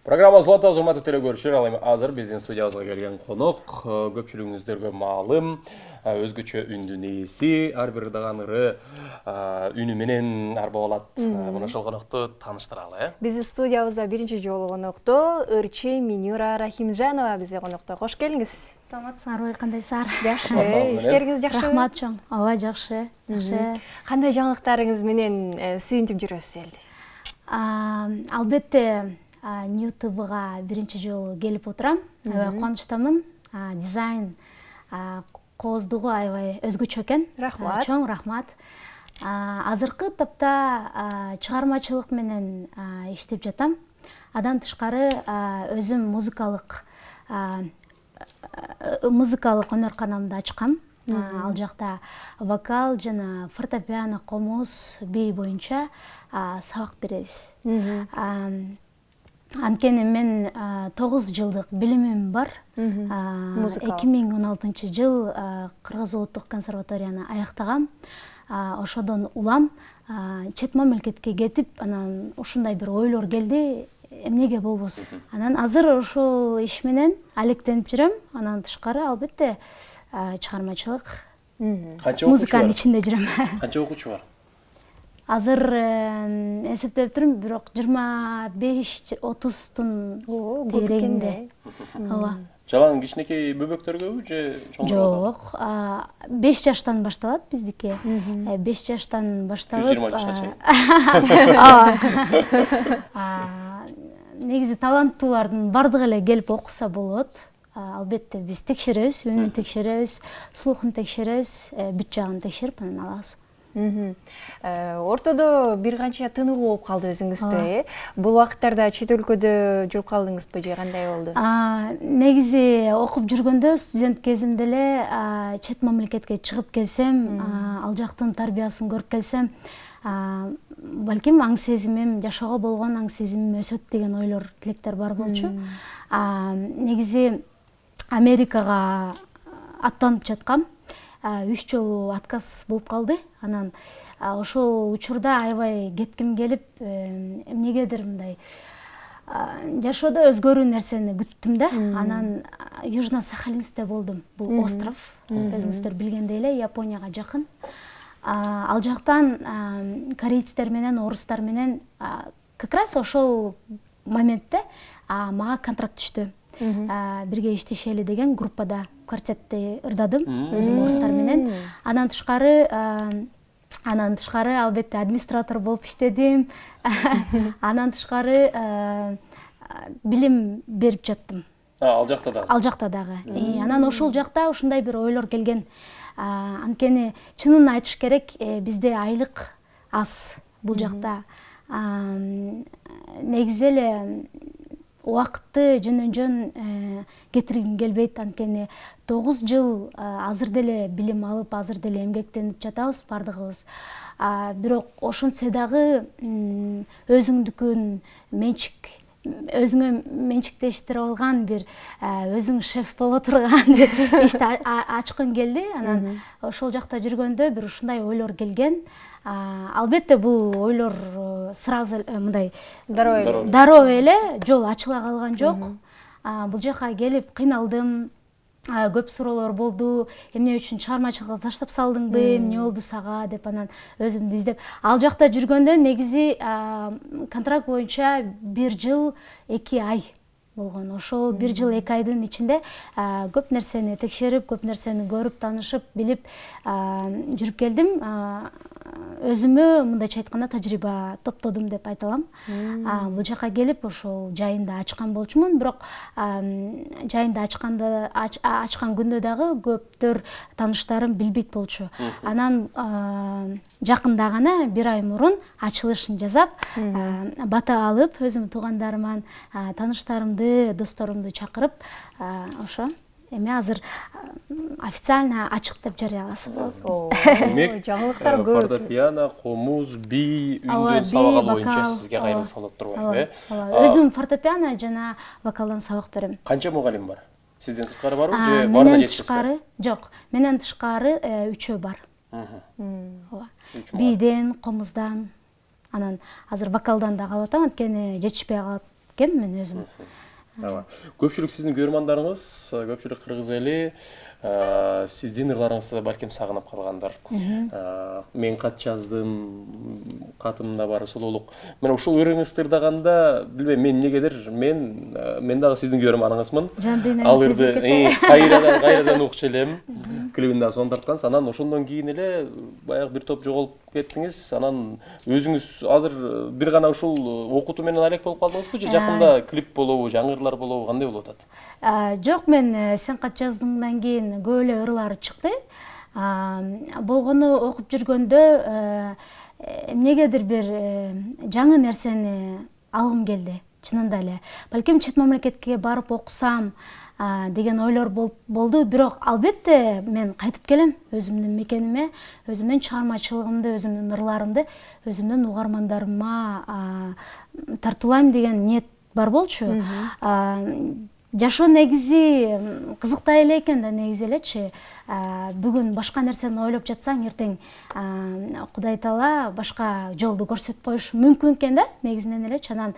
Программа «Злата» зуматы теле көршер алайым. Азыр біздің студиямызға келген қонық, көпшілігіңіздерге малым, өзгөчө үндүнесі, арбірдағаныры үніменен арбавалат. Мұны шыл қонықты таныштыралы. Біздің студиямызда бірінші жолы қонықты Өрчи Минюра Рахимжанова бізде қонықты. Қош келіңіз. Саламатсыздар, қандайсыздар? Жақсы. Іштеріңіз жақсы? Рахмат жоң. Ава жақсы. Қандай жаңалықтарыңыз менен сүйінтіп жүресіз елді? Албетте Нью-ТВ-ға бірінші жолы келіп отырам. Қуаныштамын. Дизайн қоздығы айбай өзгөчө экен. Рахмат. Чоң рахмат. Азыркы тапта чыгармачылык менен иштеп жатам. Адан тышкары өзүм музыкалык өнөр-канамды ачкам. Ал жакта вокал жана фортепиано, комуз, бий боюнча сабак беребиз. Анткени мен 9 жылдык билимим бар. 2016 жыл Кыргыз улуттук консерваторияны аяктагам. Ошодон улам чет мамлекетке кетип, анан ушундай бир ойлор келди, эмнеге болбосун. Анан азыр ошол иш менен алектенип жүрөм. Анан тышкары албетте чыгармачылык, музыканын ичинде жүрөм. Канча окуучу бар? Азыр эсептеп турум, бирок 25-30-тун тегерегинде. Ооба. Жалаң кичинекей бөбөктөргөбү же чоң? Жок, 5 жаштан башталат биздики. 5 жаштан башталып. 120 жашка чейин. Негизи таланттуулардын бардыгы эле келип окуса болот. Албетте биз текшеребиз, үнүн текшеребиз, слухун текшеребиз, бүт жагын текшерип анан алабыз. Ортодо бир канча тыныгуу болуп калды өзүңүздө. Бул убакыттарда чет өлкөдө жүрүп калдыңызбы же кандай болду? Негизи окуп жүргөндө студент кезимде эле чет мамлекетке чыгып келсем, ал жактын тарбиясын көрүп келсем, балким аң сезимим, жашоого болгон аң сезимим өсөт деген ойлор, тилектер бар болчу. Негизи Америкага аттанып жаткам. 3 жолу отказ болуп калды. Анан ошол учурда аябай кетким келип, эмнегедир мындай жашоодо өзгөрүү нерсени күттүм да. Анан Южно-Сахалинскте болдум. Бул остров, өзүңүздөр билгендей эле, Японияга жакын. Ал жактан корейцтер менен, орустар менен как раз ошол моментте мага контракт түштү. Бирге иштешели деген группада квартетти ырдадым өзүм орустар менен. Анан тышкары албетте администратор болуп иштедим. Анан тышкары билим берип жаттым. Ал жакта дагы. Ал жакта дагы. Анан ошол жакта ушундай бир ойлор келген. Анткени чынын айтыш керек, бизде айлык аз бул жакта. Негизи эле убакытты жөн кетиргим келбейт, анткени 9 жыл азыр деле билим алып, азыр деле эмгектенип жатабыз бардыгыбыз. Бирок ошентсе дагы өзүңдүкүн өзүңө менчиктештирип алган бир өзүң шеф боло турган бир ишти ачкың келди. Анан ошол жакта жүргөндө бир ушундай ойлор келген. Албетте бул ойлор сразу мындай дароо эле жол ачыла калган жок. Бул жака келип кыйналдым. Көп суроолор болду. Эмне үчүн чыгармачылыкты таштап салдыңбы, эмне болду сага деп анан өзүмдү издеп. Ал жакта жүргөндө негизи контракт боюнча 1 жыл 2 ай болгон. Ошол 1 жыл 2 айдын ичинде көп нерсени текшерип, көп нерсени көрүп, таанышып, билип жүрүп келдим. Өзүмө мындайча айтканда тажрыйба топтодум деп айта алам. Бул жака келип ошол жайында ачкан болчумун, бирок жайында ачкан күндө дагы көптөр тааныштарым билбейт болчу. Анан жакында гана 1 ай мурун ачылышын жасап, бата алып, өзүм туугандарыман тааныштарымды, досторумду чакырып, ошо эми азыр официально ачык деп жарыяласа болот. Жаңылыктар көп. Фортепиано, комуз, бий, үндөн сабагы боюнча сизге кайрылып салып турбайбы? Өзүм фортепиано жана вокалдан сабак берем. Канча мугалим бар? Сизден тышкары барбы же барына жетишпейби? Жок, менен тышкары 3 бар. Бийден, комуздан, анан азыр вокалдан да калып атам, анткени жетишпей калат кеткем мен өзүм. Ооба. Көпчүлүк сиздин көрөрмандарыңыз, көпчүлүк кыргыз эли сиздин ырларыңызды да балким сагынып калгандар. Мен кат жаздым, катымда бар сулуулук. Мен ушул ырыңызды ырдаганда, билбейм, мен негедир, мен дагы сиздин көрөрманыңызмын. Жан дүйнөң Ал ырды сезилип кетти. кайрадан укчу элем. Клибин да сонун тарткансыз. Анан ошондон кийин эле баягы бир топ жоголуп кеттиңиз. Анан өзүңүз азыр бир гана ушул окутуу менен алек болуп калдыңызбы же жакында клип болобу, жаңы ырлар болобу, кандай болуп атат? Жок, мен сен кат жаздыңдан кийин көп эле ырлар чыкты. Болгону окуп жүргөндө эмнегедир бир жаңы нерсени алгым келди, чынында эле. Балким чет мамлекетке барып окусам деген ойлор болду, бирок албетте мен кайтып келем өзүмдүн мекениме, өзүмдүн чыгармачылыгымды, өзүмдүн ырларымды өзүмдүн угармандарыма тартуулайм деген ниет бар болчу. Жашоо негизи кызыктай эле экен да, негизи элечи. Бүгүн башка нерсени ойлоп жатсаң, эртең Кудай таала башка жолду көрсөтүп коюшу мүмкүн экен да, негизинен элечи. Анан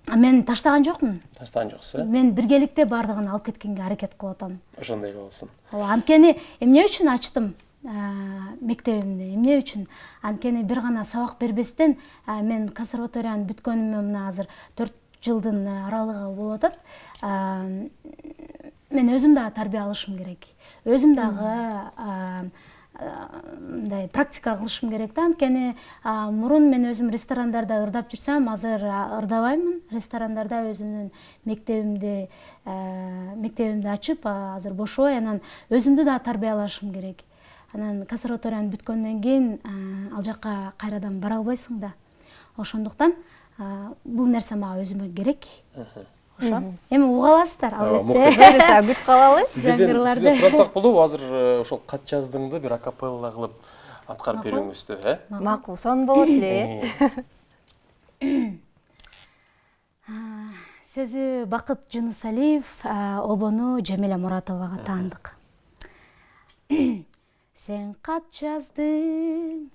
мен таштаган жокмун. Таштаган жоксуз, Мен биргеликте баардыгын алып кеткенге аракет кылып атам. Ошондой болсун. Анткени эмне үчүн ачтым мектебимди, эмне үчүн? Анткени бир гана сабак бербестен мен консерваторияны бүткөнүмө мына азыр 4 жылдын аралыгы болуп атат. Мен өзүм дагы тарбия алышым керек. Өзүм дагы мындай практика кылышым керек да. Анткени мурун мен өзүм ресторандарда ырдап жүрсөм, азыр ырдабаймын. Ресторандарда өзүмдүн мектебимди ачып, азыр бошой, анан өзүмдү дагы тарбиялашым керек. Анан консерваторияны бүткөндөн кийин ал жакка кайрадан бара албайсың да. Ошондуктан бул нерсе мага өзүмө керек. Ошо. Эми уга аласыздар, албетте. Күт калалы. Сизден сурасак болобу, азыр ошол кат жаздыңды бир акапелла кылып аткарып берүүңүздү, Макул, сонун болот эле. Сөзү Бакыт Жунусалиев, обону Жамиля Муратовага таандык. Сен кат жаздың,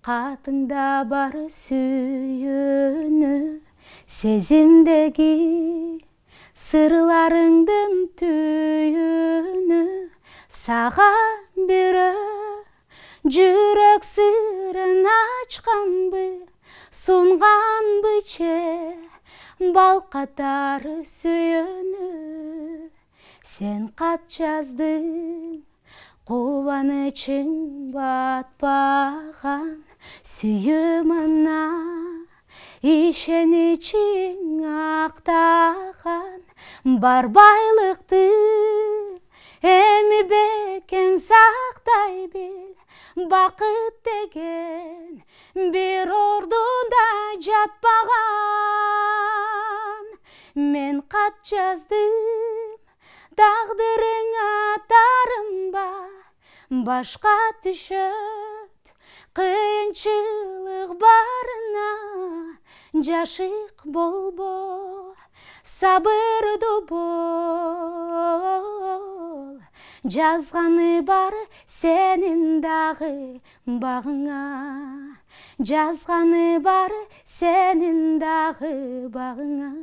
катыңда бар сүйүүнү, сезимдеги сырларыңдын түйүнү, сага бирөө жүрөк сырын ачканбы, сунганбы че бал катары сүйүүнү. Сен кат жаздың, кубанычың батпаган, сүйүүмана ишеничиң актаган, бар байлыкты эми бекем сактай бил, бакыт деген бир ордунда жатпаган. Мен кат жаздым, тагдырыңа тарынба, башка түшөт кыйынчылык барына, жашык болбо, сабырдуу бол, жазганы бар сенин дагы багыңа, жазганы бар сенин дагы багыңа.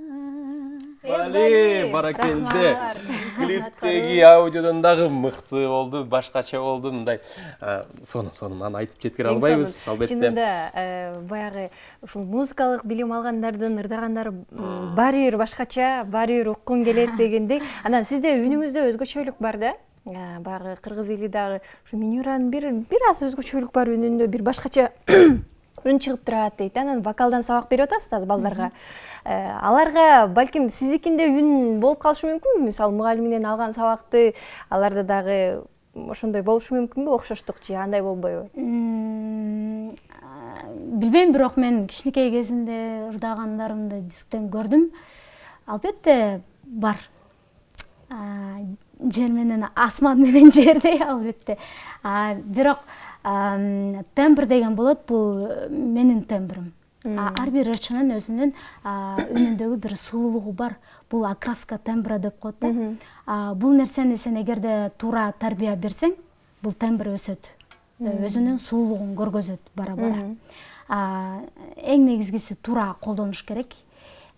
Баракелде. Клиптеги аудиодон дагы мыкты болду, башкача болду, мындай сонун аны айтып жеткире албайбыз, албетте. Чынында баягы ушул музыкалык билим алгандардын ырдагандары баары бир башкача, баары бир уккун келет дегендей. Анан сизде үнүңүздө өзгөчөлүк бар да. Баягы кыргыз эли дагы ушу Минюранын бир аз өзгөчөлүк бар үнүндө, бир башкача үн чыгып турат дейт. Анан вокалдан сабак берип атасыз азыр балдарга. Аларга балким сиздикинде үн болуп калышы мүмкүнбү? Мисалы мугалиминен алган сабакты аларда дагы ошондой болушу мүмкүнбү, окшоштук же андай болбойбу? Билбейм, бирок мен кичинекей кезимде ырдагандарымды дисктен көрдүм. Албетте бар. Жер менен асман менен жердей, албетте. Бирок тембр деген болот, бул менин тембрим. Ар бир ырчынын өзүнүн үнүндөгү бир сулуулугу бар. Бул окраска тембра деп коет да. Бул нерсени сен эгерде туура тарбия берсең, бул тембр өсөт. Өзүнүн сулуулугун көргөзөт бара-бара. Эң негизгиси туура колдонуш керек.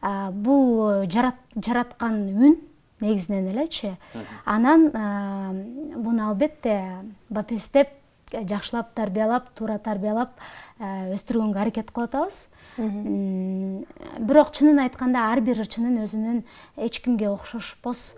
бул жараткан үн негизинен элечи. Анан буну албетте бапестеп, жакшылап тарбиялап, туура тарбиялап өстүргөнгө аракет кылып атабыз. Бирок чынын айтканда ар бир ырчынын өзүнүн эч кимге окшошпос,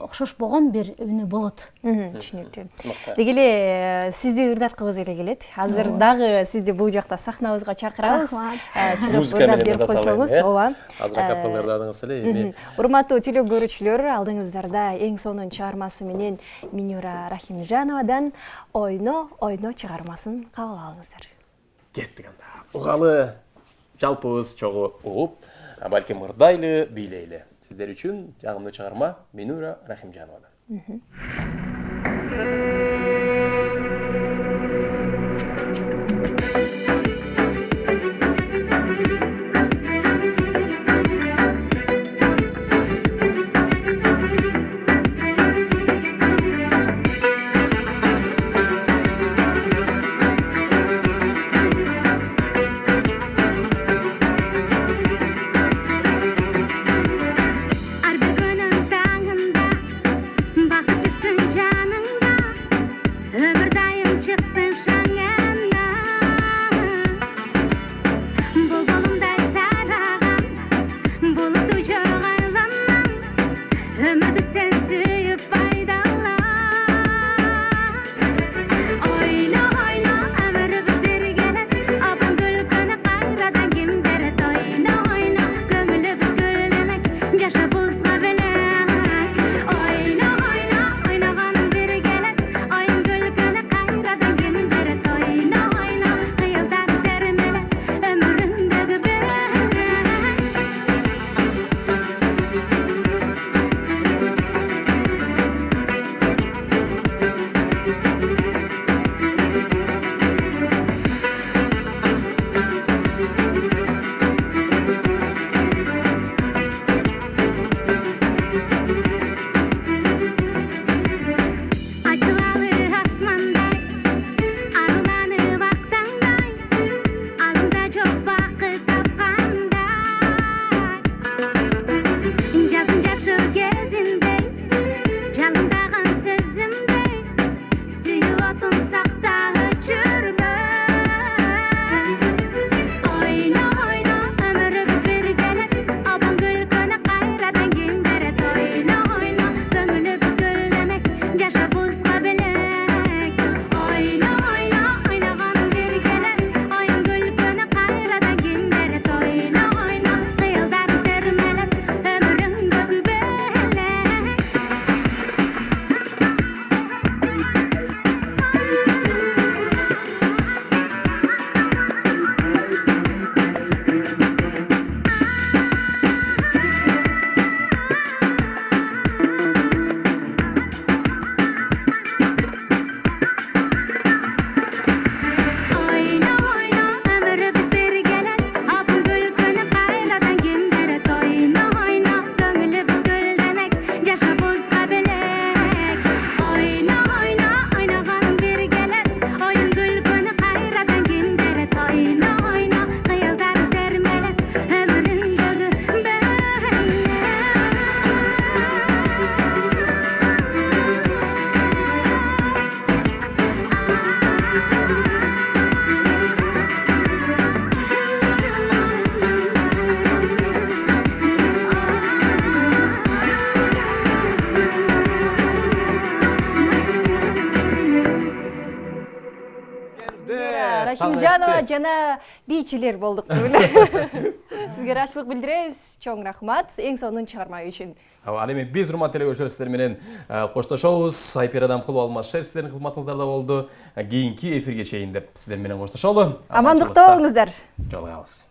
окшош болгон бир үнү болот. Түшүнүктүү. Деги эле сизди ырдаткыбыз эле келет. Азыр дагы сизди бул жакта сахнабызга чакырабыз. Чыгып ырдап берип койсоңуз, ооба. Азыр акапелла ырдадыңыз эле, эми. Урматтуу телекөрүүчүлөр, алдыңыздарда эң сонун чыгармасы менен Минура Рахимжановадан Ойно, ойно чыгармасын кабыл алыңыздар. Кеттик анда. Угалы жалпыбыз чогуу угуп, балким ырдайлы, бийлейли. Сиздер үчүн жагымдуу чыгарма Минура Рахимжановадан. Рахимжанова жана бийчилер болдук деп эле. Сизге ыраачылык билдиребиз. Чоң рахмат эң сонун чыгарма үчүн. Ал эми биз урматтуу телекөрүүчүлөр сиздер менен коштошобуз. Айпер Адамкул Алмаз Шер сиздердин кызматыңыздарда болду. Кийинки эфирге чейин деп сиздер менен коштошолу. Амандыкта болуңуздар. Жолугабыз.